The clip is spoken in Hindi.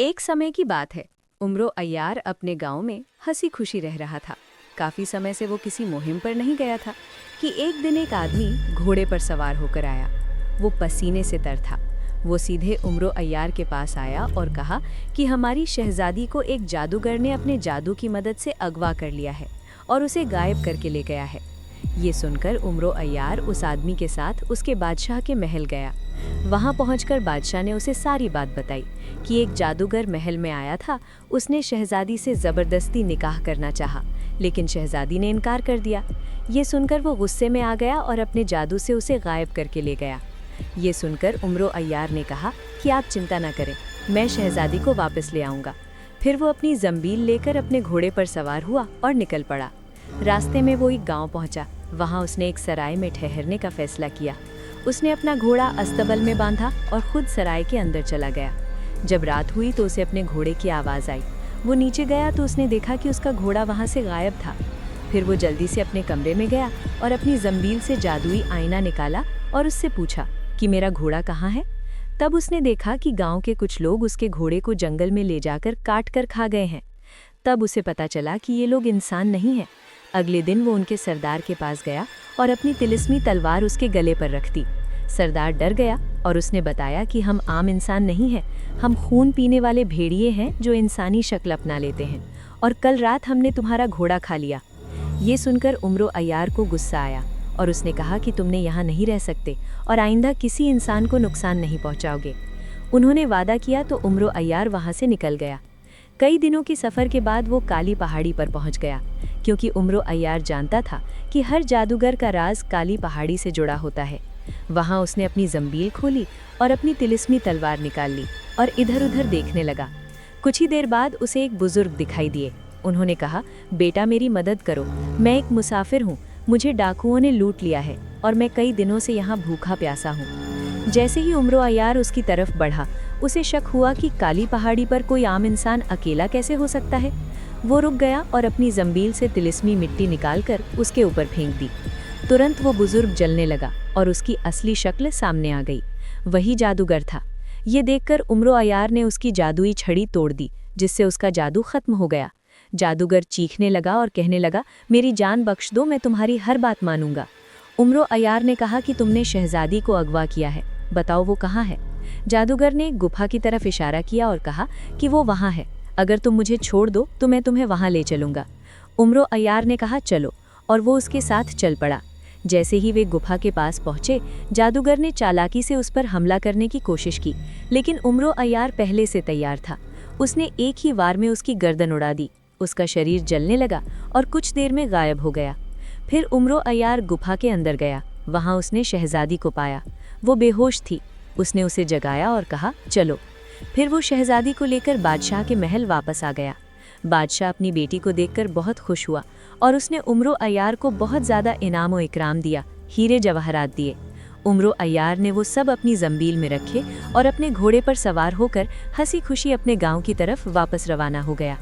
एक समय की बात है। उमरो अय्यार अपने गांव में हंसी खुशी रह रहा था। काफी समय से वो किसी मुहिम पर नहीं गया था कि एक दिन एक आदमी घोड़े पर सवार होकर आया। वो पसीने से तर था। वो सीधे उमरो अय्यार के पास आया और कहा कि हमारी शहजादी को एक जादूगर ने अपने जादू की मदद से अगवा कर लिया है और उसे गायब करके ले गया है। ये सुनकर उमरो अय्यार उस आदमी के साथ उसके बादशाह के महल गया। वहां पहुंचकर बादशाह ने उसे सारी बात बताई कि एक जादूगर महल में आया था। उसने शहजादी से ज़बरदस्ती निकाह करना चाहा, लेकिन शहजादी ने इनकार कर दिया। ये सुनकर वो गुस्से में आ गया और अपने जादू से उसे गायब करके ले गया। ये सुनकर उमरो अय्यार ने कहा कि आप चिंता न करें, मैं शहजादी को वापस ले आऊँगा। फिर वो अपनी जंबील लेकर अपने घोड़े पर सवार हुआ और निकल पड़ा। रास्ते में वो एक गाँव पहुँचा। वहाँ उसने एक सराय में ठहरने का फैसला किया। उसने अपना घोड़ा अस्तबल में बांधा और खुद सराय के अंदर चला गया। जब रात हुई तो उसे अपने घोड़े की आवाज़ आई। वो नीचे गया तो उसने देखा कि उसका घोड़ा वहाँ से गायब था। फिर वो जल्दी से अपने कमरे में गया और अपनी जंबील से जादुई आईना निकाला और उससे पूछा कि मेरा घोड़ा कहाँ है। तब उसने देखा कि गांव के कुछ लोग उसके घोड़े को जंगल में ले जाकर काट कर खा गए हैं। तब उसे पता चला कि ये लोग इंसान नहीं हैं। अगले दिन वो उनके सरदार के पास गया और अपनी तिलिस्मी तलवार उसके गले पर रख दी। सरदार डर गया और उसने बताया कि हम आम इंसान नहीं हैं, हम खून पीने वाले भेड़िए हैं जो इंसानी शक्ल अपना लेते हैं, और कल रात हमने तुम्हारा घोड़ा खा लिया। ये सुनकर उमरो अय्यार को गुस्सा आया और उसने कहा कि तुमने यहाँ नहीं रह सकते और आइंदा किसी इंसान को नुकसान नहीं पहुँचाओगे। उन्होंने वादा किया तो उमरो अय्यार वहाँ से निकल गया। कई दिनों की सफ़र के बाद वो काली पहाड़ी पर पहुँच गया, क्योंकि उमरो अय्यार जानता था कि हर जादूगर का राज काली पहाड़ी से जुड़ा होता है। वहाँ उसने अपनी जंबील खोली और अपनी तिलिस्मी तलवार निकाल ली और इधर-उधर देखने लगा। कुछ ही देर बाद उसे एक बुजुर्ग दिखाई दिए। उन्होंने कहा, बेटा मेरी मदद करो, मैं एक मुसाफिर हूँ, मुझे डाकुओं ने लूट लिया है और मैं कई दिनों से यहाँ भूखा प्यासा हूँ। जैसे ही उमरो अय्यार उसकी तरफ बढ़ा, उसे शक हुआ कि काली पहाड़ी पर कोई आम इंसान अकेला कैसे हो सकता है। वो रुक गया और अपनी जंबील से तिलिस्मी मिट्टी निकालकर उसके ऊपर फेंक दी। तुरंत वो बुजुर्ग जलने लगा और उसकी असली शक्ल सामने आ गई। वही जादूगर था। ये देखकर उमरो अय्यार ने उसकी जादुई छड़ी तोड़ दी, जिससे उसका जादू खत्म हो गया। जादूगर चीखने लगा और कहने लगा, मेरी जान बख्श दो, मैं तुम्हारी हर बात मानूंगा। उमरो अय्यार ने कहा कि तुमने शहजादी को अगवा किया है, बताओ वो कहाँ है। जादूगर ने एक गुफा की तरफ इशारा किया और कहा कि वो वहाँ है, अगर तुम मुझे छोड़ दो तो मैं तुम्हें वहाँ ले चलूँगा। उमरो अय्यार ने कहा चलो, और वो उसके साथ चल पड़ा। जैसे ही वे गुफा के पास पहुँचे, जादूगर ने चालाकी से उस पर हमला करने की कोशिश की, लेकिन उमरो अय्यार पहले से तैयार था। उसने एक ही वार में उसकी गर्दन उड़ा दी। उसका शरीर जलने लगा और कुछ देर में गायब हो गया। फिर उमरो अय्यार गुफा के अंदर गया। वहाँ उसने शहजादी को पाया। वो बेहोश थी। उसने उसे जगाया और कहा चलो। फिर वो शहजादी को लेकर बादशाह के महल वापस आ गया। बादशाह अपनी बेटी को देखकर बहुत खुश हुआ और उसने उमरो अय्यार को बहुत ज़्यादा इनाम व इकराम दिया, हीरे जवाहरात दिए। उमरो अय्यार ने वो सब अपनी जंबील में रखे और अपने घोड़े पर सवार होकर हंसी खुशी अपने गांव की तरफ वापस रवाना हो गया।